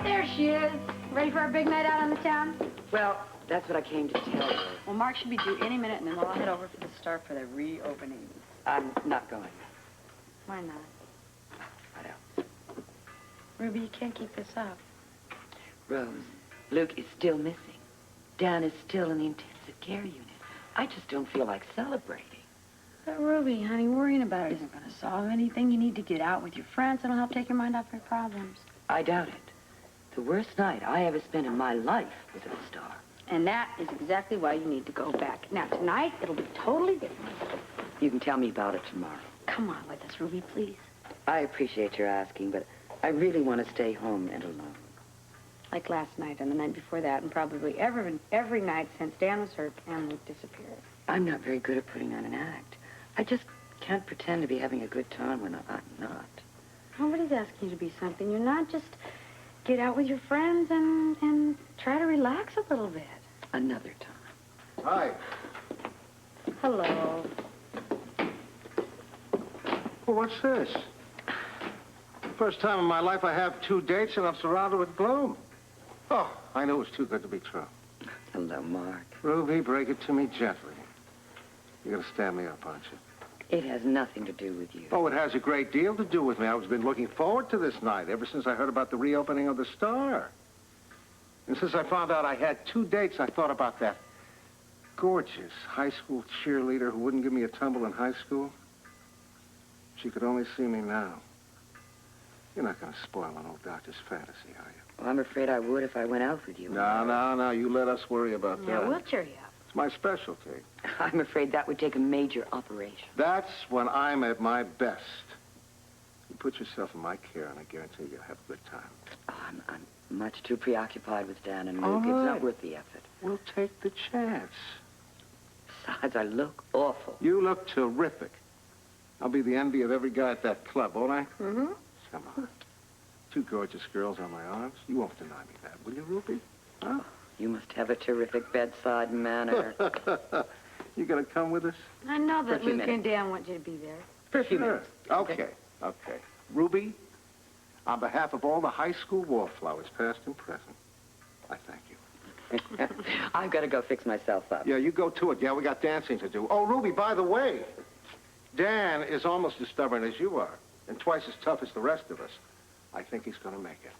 There she is. Ready for our big night out on the town? Well, that's what I came to tell you. Well, Mark should be due any minute, and then we'll all head over to the store for the reopening. I'm not going. Why not? What else? Ruby, you can't keep this up. Rose, Luke is still missing. Dan is still in the intensive care unit. I just don't feel like celebrating. But Ruby, honey, worrying about it isn't going to solve anything. You need to get out with your friends. It'll help take your mind off your problems. I doubt it. The worst night I ever spent in my life was at the Star. And that is exactly why you need to go back. Now, tonight, it'll be totally different. You can tell me about it tomorrow. Come on with us, Ruby, please. I appreciate your asking, but I really want to stay home and alone. Like last night and the night before that, and probably every night since Dan was hurt and Luke disappeared. I'm not very good at putting on an act. I just can't pretend to be having a good time when I'm not. Nobody's asking you to be something. You're not. Just get out with your friends and try to relax a little bit. Another time. Hi. Hello. Well, what's this? First time in my life I have 2 dates and I'm surrounded with gloom. Oh, I knew it was too good to be true. Hello, Mark. Ruby, break it to me gently. You're gonna stand me up, aren't you? It has nothing to do with you. Oh, it has a great deal to do with me. I've been looking forward to this night ever since I heard about the reopening of the Star. And since I found out I had 2 dates, I thought about that gorgeous high school cheerleader who wouldn't give me a tumble in high school. She could only see me now. You're not going to spoil an old doctor's fantasy, are you? Well, I'm afraid I would if I went out with you. No. You let us worry about Yeah, that. we'll cheer you up. It's my specialty. I'm afraid that would take a major operation. That's when I'm at my best. You put yourself in my care, and I guarantee you'll have a good time. Oh, I'm much too preoccupied with Dan and All Luke. It's right. not worth the effort. We'll take the chance. Besides, I look awful. You look terrific. I'll be the envy of every guy at that club, won't I? Mm-hmm. Come on. 2 gorgeous girls on my arms. You won't deny me that, will you, Ruby? Huh? You must have a terrific bedside manner. You gonna come with us? I know For a that few Luke and minutes. Dan want you to be there. For a few Sure. minutes. Okay. Ruby, on behalf of all the high school wallflowers, past and present, I thank you. I've got to go fix myself up. Yeah, you go to it. Yeah, we got dancing to do. Oh, Ruby, by the way, Dan is almost as stubborn as you are, and twice as tough as the rest of us. I think he's going to make it.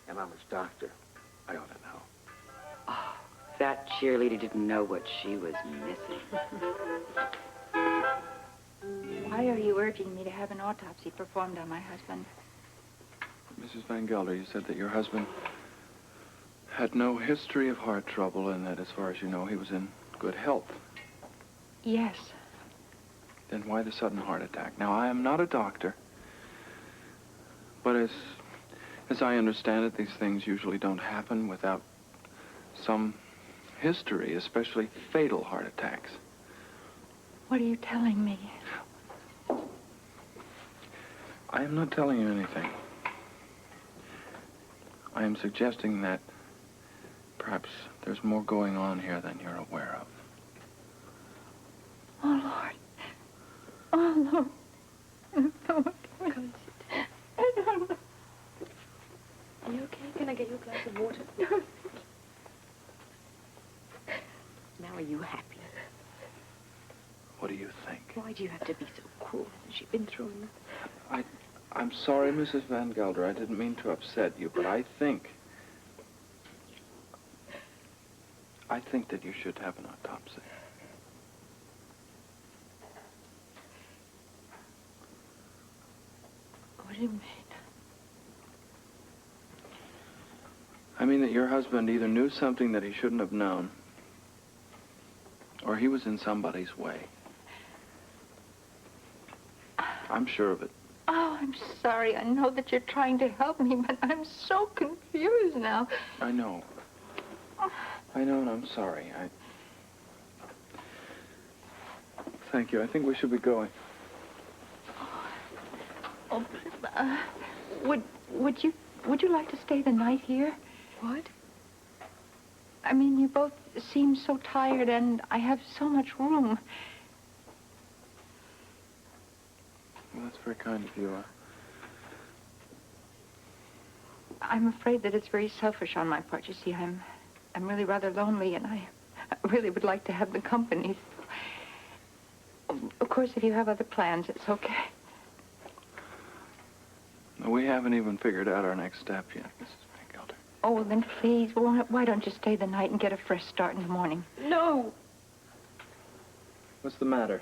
And I'm his doctor. I ought to know. Oh, that cheerleader didn't know what she was missing. Why are you urging me to have an autopsy performed on my husband? Mrs. Vangelder, you said that your husband had no history of heart trouble and that, as far as you know, he was in good health. Yes. Then why the sudden heart attack? Now, I am not a doctor, but as I understand it, these things usually don't happen without some history, especially fatal heart attacks. What are you telling me? I am not telling you anything. I am suggesting that perhaps there's more going on here than you're aware of. Oh, Lord. Oh, Lord. What was it? I don't know. Are you okay? Can I get you a glass of water? Now, are you happy? What do you think? Why do you have to be so cruel? Has she been through enough? I'm sorry, Mrs. Vangelder. I didn't mean to upset you, but I think that you should have an autopsy. What do you mean? I mean that your husband either knew something that he shouldn't have known, or he was in somebody's way. I'm sure of it. Oh, I'm sorry. I know that you're trying to help me, but I'm so confused now. I know. I know, and I'm sorry. Thank you. I think we should be going. Oh, would you like to stay the night here? What? I mean, you both seem so tired, and I have so much room. Well, that's very kind of you. I'm afraid that it's very selfish on my part. You see, I'm really rather lonely, and I really would like to have the company. Of course, if you have other plans, it's okay. We haven't even figured out our next step yet, Mrs. Vangelder. Oh, well, then please, why don't you stay the night and get a fresh start in the morning? No. What's the matter?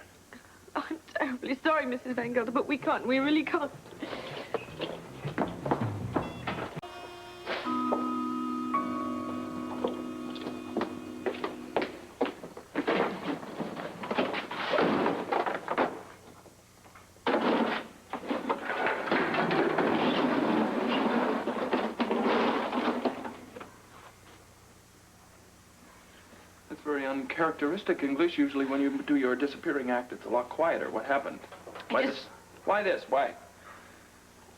I'm terribly sorry, Mrs. Vangelder, but we can't. We really can't. Very uncharacteristic English. Usually when you do your disappearing act, it's a lot quieter. What happened? Why this? Why this? Why?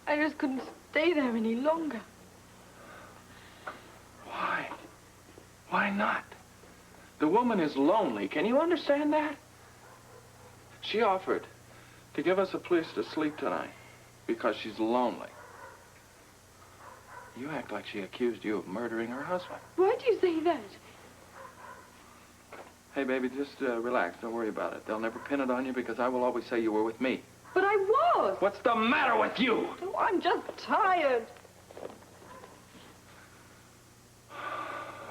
I just couldn't stay there any longer. Why? Why not? The woman is lonely. Can you understand that? She offered to give us a place to sleep tonight because she's lonely. You act like she accused you of murdering her husband. Why do you say that? Hey, baby, just relax. Don't worry about it. They'll never pin it on you because I will always say you were with me. But I was. What's the matter with you? Oh, I'm just tired.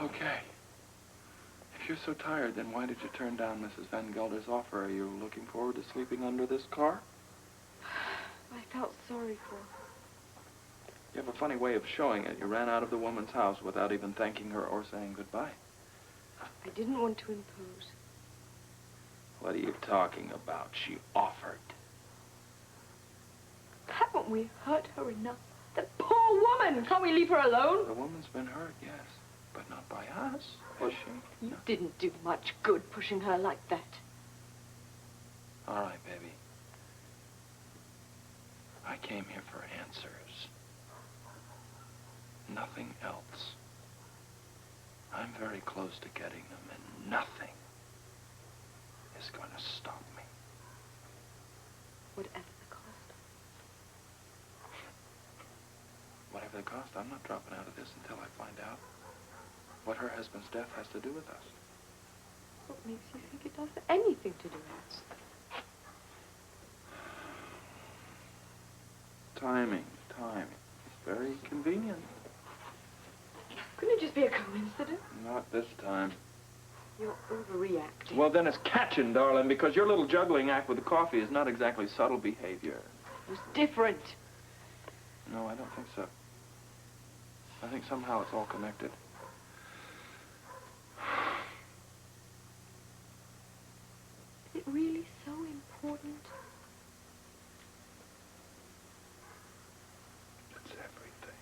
Okay. If you're so tired, then why did you turn down Mrs. Vangelder's offer? Are you looking forward to sleeping under this car? I felt sorry for her. You have a funny way of showing it. You ran out of the woman's house without even thanking her or saying goodbye. I didn't want to impose. What are you talking about? She offered. Haven't we hurt her enough? The poor woman! Can't we leave her alone? The woman's been hurt, yes, but not by us, has she? You didn't do much good pushing her like that. All right, baby. I came here for answers. Nothing else. I'm very close to getting them, and nothing is going to stop me. Whatever the cost. Whatever the cost, I'm not dropping out of this until I find out what her husband's death has to do with us. What makes you think it has anything to do with us? Timing. It's very convenient. Couldn't it just be a coincidence? Not this time. You're overreacting. Well, then it's catching, darling, because your little juggling act with the coffee is not exactly subtle behavior. It was different. No, I don't think so. I think somehow it's all connected. Is it really so important? It's everything.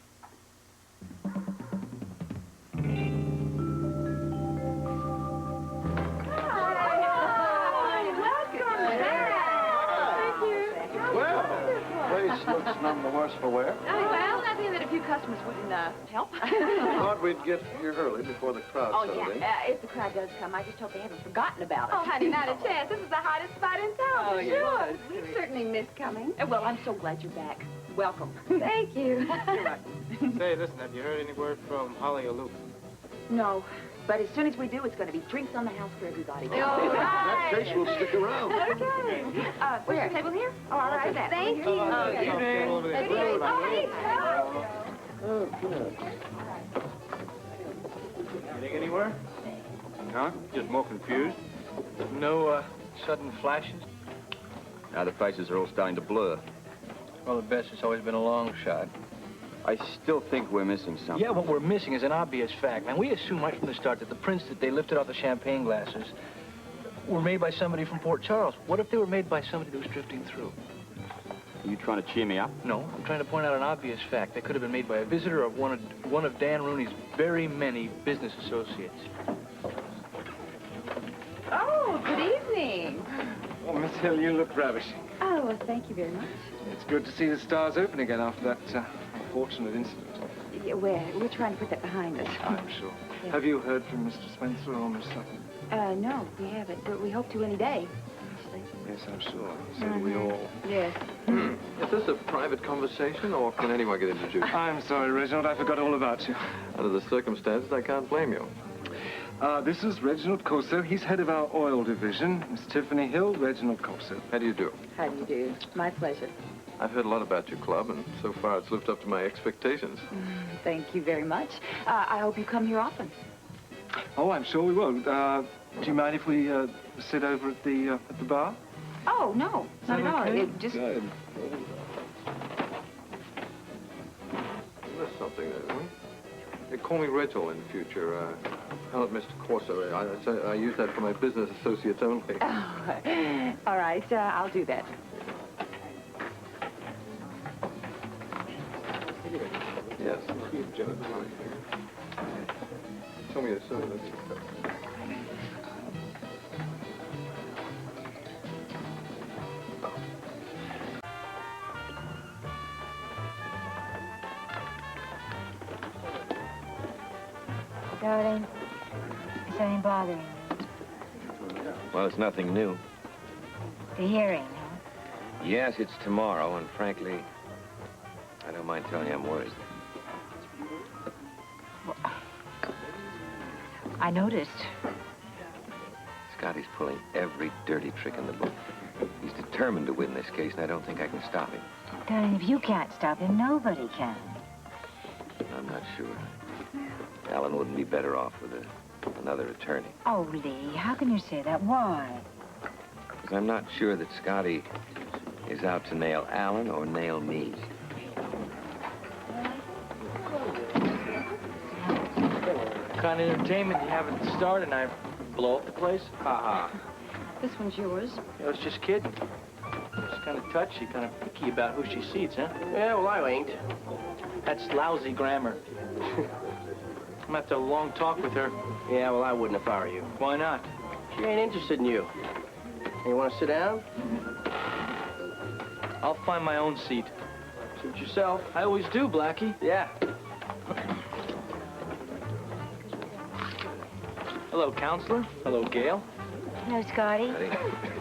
Looks none the worse for wear. Well, nothing that a few customers wouldn't help. Thought we'd get here early before the crowd settled in. If the crowd does come, I just hope they haven't forgotten about us. Oh, honey, not a chance. This is the hottest spot in town, for sure. We certainly miss coming. Well, I'm so glad you're back. Welcome. Thank you. Say, listen, have you heard any word from Holly or Luke? No, but as soon as we do, it's going to be drinks on the house for everybody. In that case, we'll stick around. Okay. Where's your table here? Oh, all right. Thank you. Good evening. Getting anywhere? Huh? Just more confused. No sudden flashes? Now the faces are all starting to blur. Well, the best has always been a long shot. I still think we're missing something. Yeah, what we're missing is an obvious fact. Man, we assumed right from the start that the prints that they lifted off the champagne glasses were made by somebody from Port Charles. What if they were made by somebody that was drifting through? Are you trying to cheer me up? No, I'm trying to point out an obvious fact. They could have been made by a visitor of one of Dan Rooney's very many business associates. Oh, good evening. Oh, Miss Hill, you look ravishing. Oh, well, thank you very much. It's good to see the stars open again after that unfortunate incident. Yeah, we're trying to put that behind us. I'm sure. Yeah. Have you heard from Mr. Spencer or Miss Sutton? No, we haven't, but we hope to any day. nicely. Yes, I'm sure. So we all... Yes. Is this a private conversation, or can anyone get introduced? I'm sorry, Reginald. I forgot all about you. Under the circumstances, I can't blame you. This is Reginald Corso. He's head of our oil division. Miss Tiffany Hill, Reginald Corso. How do you do? How do you do? My pleasure. I've heard a lot about your club, and so far it's lived up to my expectations. Thank you very much. I hope you come here often. Oh, I'm sure we will. Do you mind if we sit over at the bar? Oh, no. Not at all. Okay? It just... Good. There's something there, huh? They call me Reginald in the future. Not Mr. Corso. I use that for my business associates only. Oh, all right. I'll do that. Yes. Tell me a service. Darling, is anything bothering you? Well, it's nothing new. The hearing, huh? Yes, it's tomorrow, and frankly, I don't mind telling you I'm worried. I noticed. Scotty's pulling every dirty trick in the book. He's determined to win this case, and I don't think I can stop him. Darling, if you can't stop him, nobody can. I'm not sure. Alan wouldn't be better off with another attorney. Oh, Lee, how can you say that? Why? Because I'm not sure that Scotty is out to nail Alan or nail me. Kind of entertainment you have at the start, and I blow up the place? Ha-ha. This one's yours. I was just kidding. She's kind of touchy, kind of picky about who she seats, huh? Yeah, well, I ain't. That's lousy grammar. I'm gonna have to have a long talk with her. Yeah, well, I wouldn't if I were you. Why not? She ain't interested in you. You want to sit down? I'll find my own seat. Suit yourself. I always do, Blackie. Yeah. Hello, counselor. Hello, Gail. Hello, Scotty.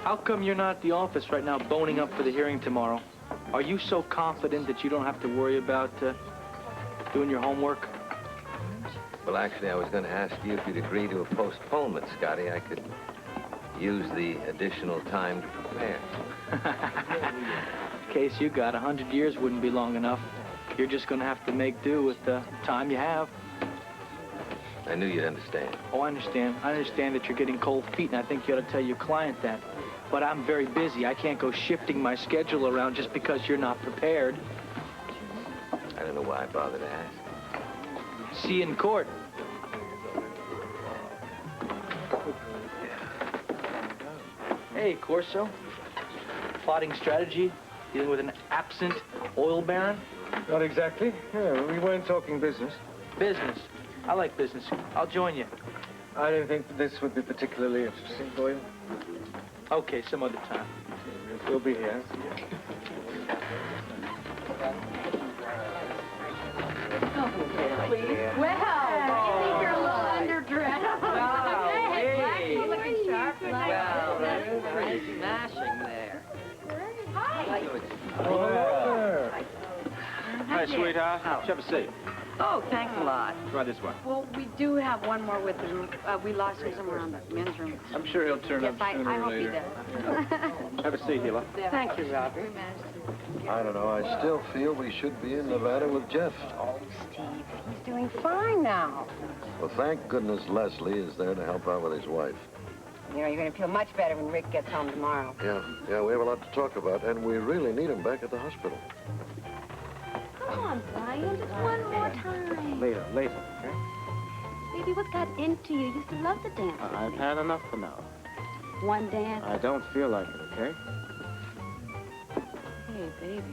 How come you're not at the office right now boning up for the hearing tomorrow? Are you so confident that you don't have to worry about doing your homework? Well, actually, I was going to ask you if you'd agree to a postponement, Scotty. I could use the additional time to prepare. Case you got, 100 years wouldn't be long enough. You're just going to have to make do with the time you have. I knew you'd understand. Oh, I understand. I understand that you're getting cold feet, and I think you ought to tell your client that. But I'm very busy. I can't go shifting my schedule around just because you're not prepared. I don't know why I bothered to ask. See you in court. Hey, Corso. Plotting strategy, dealing with an absent oil baron? Not exactly. Yeah, we weren't talking business. Business. I like business. I'll join you. I don't think this would be particularly interesting for you. Okay, some other time. We'll be here. Well, I think you're a little underdressed. Hey. You're looking sharp. Well, that's pretty smashing there. Hi, sweetheart. Have a seat. Oh, thanks a lot. Try this one. Well, we do have one more with him. We lost him somewhere in the men's room. I'm sure he'll turn Yes, up I sooner or hope he later. does. Have a seat, Hila. Thank you, Robert. I don't know. I still feel we should be in Nevada with Jeff. Oh, Steve, he's doing fine now. Well, thank goodness Leslie is there to help out with his wife. You know, you're going to feel much better when Rick gets home tomorrow. Yeah, we have a lot to talk about, and we really need him back at the hospital. Come on, Brian, just one more time. Later, okay? Baby, what got into you? You used to love to dance. I've had enough for now. One dance. I don't feel like it, okay? Hey, baby.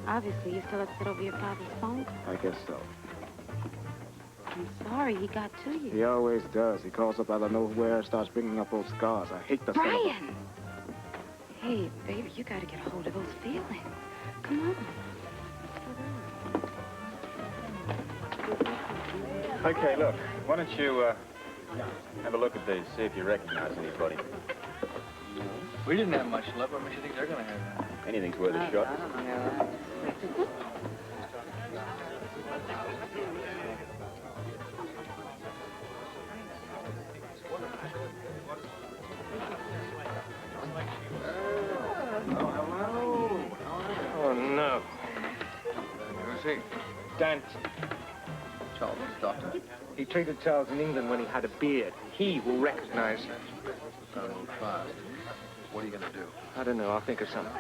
Obviously, you're still upset over your father's phone call. I guess so. I'm sorry he got to you. He always does. He calls up out of nowhere and starts bringing up old scars. I hate the son of a... Brian! Hey, baby, you gotta get a hold of those feelings. Come on. Okay, look, why don't you have a look at these, see if you recognize anybody. We didn't have much luck. What makes you think they're going to have that? Anything's worth a shot. Oh, no. Who's he? Dant. Charles, doctor. He treated Charles in England when he had a beard. He will recognize him. Got a little fast. What are you going to do? I don't know. I'll think of something.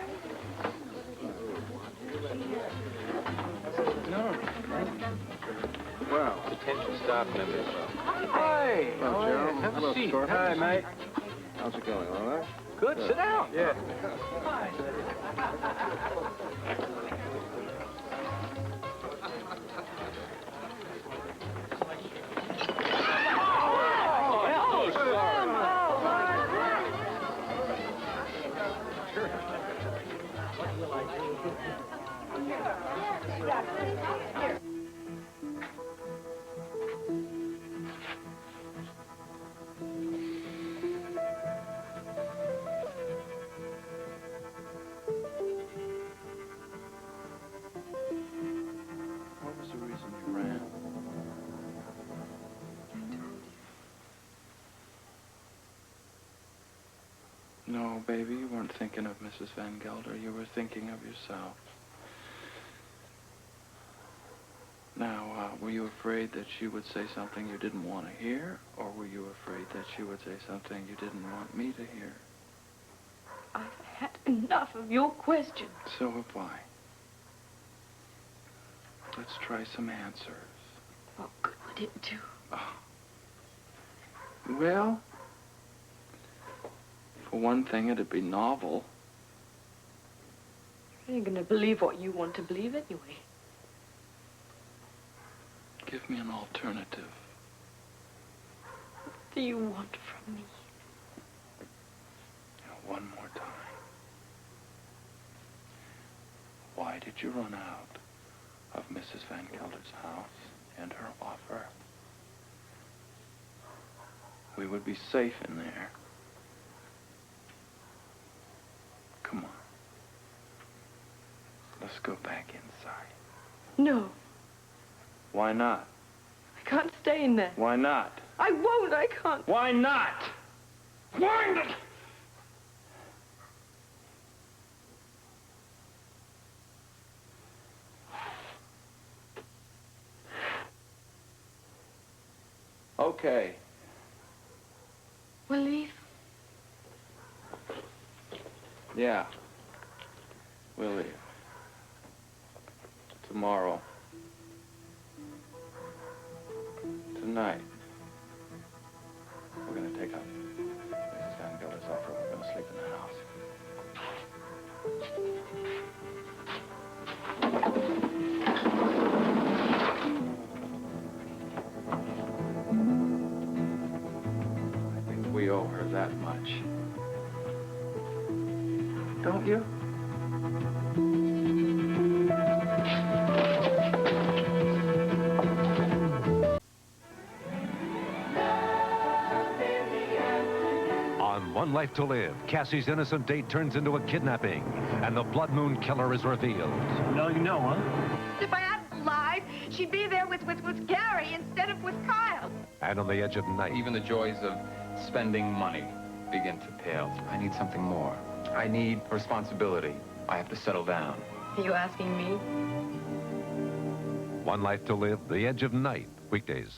No. Well. Attention staff members. Hey! Hello, Joe. Have Hello, a seat. Scotty. Hi, mate. How's it going, all right? Good. Sit down. Yeah. What was the reason you ran? No, baby, you weren't thinking of Mrs. Vangelder. You were thinking of yourself. Now, were you afraid that she would say something you didn't want to hear? Or were you afraid that she would say something you didn't want me to hear? I've had enough of your questions. So have I. Let's try some answers. What good would it do? Oh. Well, for one thing, it'd be novel. I ain't gonna believe what you want to believe anyway. Give me an alternative. What do you want from me? Now, one more time. Why did you run out of Mrs. Vangelder's house and her offer? We would be safe in there. Come on. Let's go back inside. No, Why not? I can't stay in there. Why not? I won't, I can't. Why not? Why not? Okay. We'll leave. Yeah. We'll leave. Tomorrow. Tonight. We're gonna take up Mrs. Vangelder's offer. We're gonna sleep in the house. I think we owe her that much. Don't you? On One Life to Live, Cassie's innocent date turns into a kidnapping, and the Blood Moon killer is revealed. Now you know, huh? If I hadn't lied, she'd be there with Gary instead of with Kyle. And on the edge of night, Even the joys of spending money begin to pale. I need something more. I need responsibility. I have to settle down. Are you asking me? One Life to Live, the edge of night, weekdays